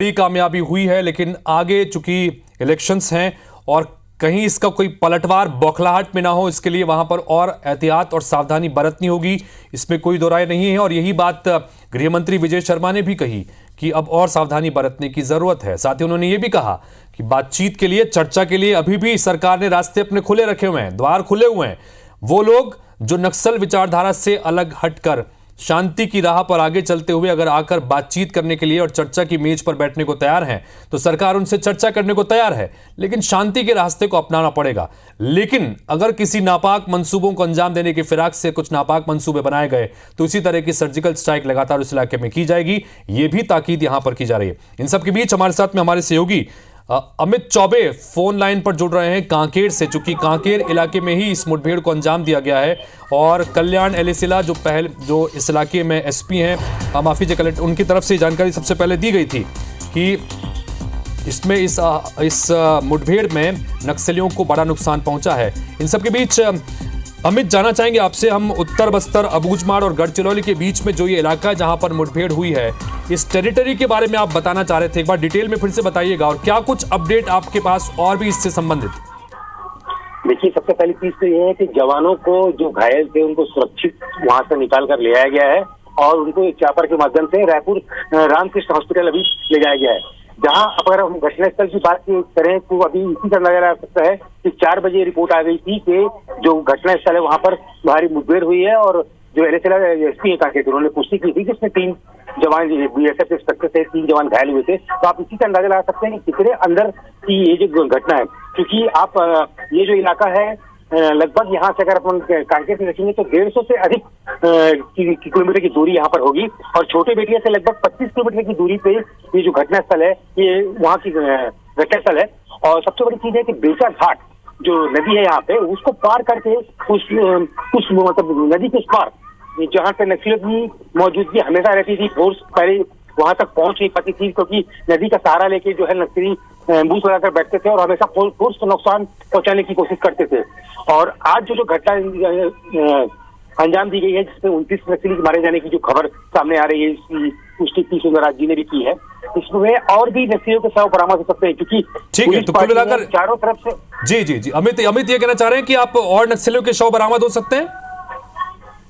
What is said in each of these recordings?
बड़ी कामयाबी हुई है, लेकिन आगे चूंकि इलेक्शंस हैं और कहीं इसका कोई पलटवार बौखलाहट में ना हो, इसके लिए वहां पर और एहतियात और सावधानी बरतनी होगी। इसमें कोई दो राय नहीं है और यही बात गृह मंत्री विजय शर्मा ने भी कही कि अब और सावधानी बरतने की जरूरत है। साथ ही उन्होंने ये भी कहा कि बातचीत के लिए, चर्चा के लिए अभी भी सरकार ने रास्ते अपने खुले रखे हुए हैं, द्वार खुले हुए हैं। वो लोग जो नक्सल विचारधारा से अलग हटकर शांति की राह पर आगे चलते हुए अगर आकर बातचीत करने के लिए और चर्चा की मेज पर बैठने को तैयार हैं, तो सरकार उनसे चर्चा करने को तैयार है, लेकिन शांति के रास्ते को अपनाना पड़ेगा। लेकिन अगर किसी नापाक मंसूबों को अंजाम देने की फिराक से कुछ नापाक मंसूबे बनाए गए, तो इसी तरह की सर्जिकल स्ट्राइक लगातार उस इलाके में की जाएगी। ये भी ताकीद यहां पर की जा रही है। इन सब के बीच हमारे साथ में हमारे सहयोगी अमित चौबे फोन लाइन पर जुड़ रहे हैं कांकेर से, चूंकि कांकेर इलाके में ही इस मुठभेड़ को अंजाम दिया गया है और कल्याण एलेसिला जो इस इलाके में एसपी हैं, माफी जी कलेक्टर, उनकी तरफ से जानकारी सबसे पहले दी गई थी कि इसमें इस मुठभेड़ में नक्सलियों को बड़ा नुकसान पहुंचा है। इन सब के बीच अमित, जानना चाहेंगे आपसे हम उत्तर बस्तर, अबूझमाड़ और गढ़चिरौली के बीच में जो ये इलाका है जहां पर मुठभेड़ हुई है, इस टेरिटरी के बारे में आप बताना चाह रहे थे। एक बार डिटेल में फिर से बताइएगा और क्या कुछ अपडेट आपके पास और भी इससे संबंधित। देखिए, सबसे पहली चीज तो ये है कि जवानों को जो घायल थे उनको सुरक्षित वहां से निकाल कर ले आया गया है और उनको एक चापर के माध्यम से रायपुर रामकृष्ण हॉस्पिटल अभी ले जाया गया है। जहां अगर हम घटनास्थल की बात करें तो अभी इसी का नजर आ सकता है कि 4 बजे रिपोर्ट आ गई थी कि जो घटनास्थल है वहां पर भारी मुठभेड़ हुई है और जो एलएसएल एसपी कांकेर उन्होंने पुष्टि की थी कि इसमें 3 जवान बीएसएफ इंस्पेक्टर से 3 जवान घायल हुए थे। तो आप इसी का अंदाजा लगा सकते हैं कि कितने अंदर की ये जो घटना है, क्योंकि आप ये जो इलाका है लगभग यहाँ से अगर अपन कांकेर से देखेंगे तो 150 से अधिक किलोमीटर की दूरी यहाँ पर होगी और छोटे बेटिया से लगभग 25 किलोमीटर की दूरी पे ये जो घटनास्थल है, ये वहाँ की घटनास्थल है। और सबसे बड़ी चीज है कि बेचा घाट जो नदी है यहाँ पे, उसको पार करके उस मतलब नदी के उस पार जहाँ पे नक्सलियों की मौजूदगी हमेशा रहती थी, फोर्स पहले वहां तक पहुंच नहीं पाती थी क्योंकि नदी का सहारा लेके जो है नक्सली बूथ लगाकर बैठते थे और हमेशा फोर्स को नुकसान पहुंचाने की कोशिश करते थे। और आज जो घटना अंजाम दी गई है जिसमें 29 नक्सली मारे जाने की जो खबर सामने आ रही है, इसकी पुष्टि पी सुंदरराज जी ने भी की है। इसमें और भी नक्सलियों के शव बरामद हो सकते हैं क्योंकि ठीक है, तो कुल मिलाकर चारों तरफ से जी अमित ये कहना चाह रहे हैं कि आप और नक्सलियों के शव बरामद हो सकते हैं।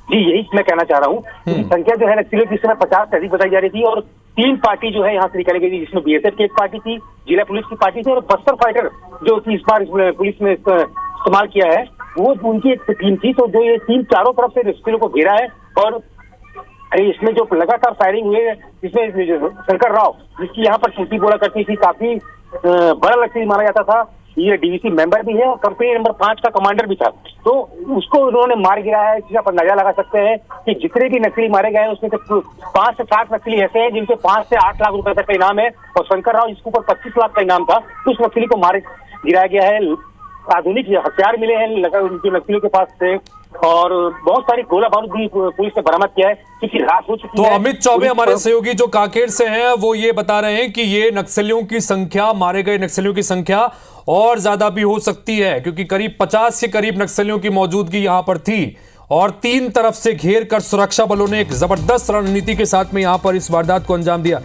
जी, यही मैं कहना चाह रहा हूँ। संख्या जो है नक्सलियों की इस समय 50 से अधिक बताई जा रही थी और 3 पार्टी जो है यहाँ से निकाली गई थी, जिसमें बीएसएफ की एक पार्टी थी, जिला पुलिस की पार्टी थी और बस्तर फाइटर जो कि इस बार पुलिस ने इस्तेमाल किया है, वो उनकी एक टीम थी। तो जो ये टीम चारों तरफ से नक्सलियों को घेरा है और इसमें जो लगातार फायरिंग हुई है, जिसमें शंकर राव जिसकी यहाँ पर छुट्टी बोला करती थी, काफी बड़ा नक्सली माना जाता था, ये डीवीसी मेंबर भी है और कंपनी नंबर 5 का कमांडर भी था, तो उसको उन्होंने मार गिराया है। इससे आप अंदाजा लगा सकते हैं कि जितने भी नक्सली मारे गए हैं उसमें से 5 से 7 नक्सली ऐसे हैं जिनके 5 से 8 लाख रुपए तक का इनाम है और शंकर राव जिसके ऊपर 25 लाख का इनाम था, उस नक्सली को मार गिराया गया है। आधुनिक हथियार मिले हैं उनके नक्सलियों के पास से और बहुत सारी गोला बारूद भी पुलिस ने बरामद किया है क्योंकि रात हो चुकी है। तो अमित चौबे हमारे सहयोगी जो कांकेर से हैं, वो ये बता रहे हैं कि ये नक्सलियों की संख्या, मारे गए नक्सलियों की संख्या और ज्यादा भी हो सकती है क्योंकि करीब 50 के करीब नक्सलियों की मौजूदगी यहां पर थी और 3 तरफ से घेर कर सुरक्षा बलों ने एक जबरदस्त रणनीति के साथ में यहां पर इस वारदात को अंजाम दिया।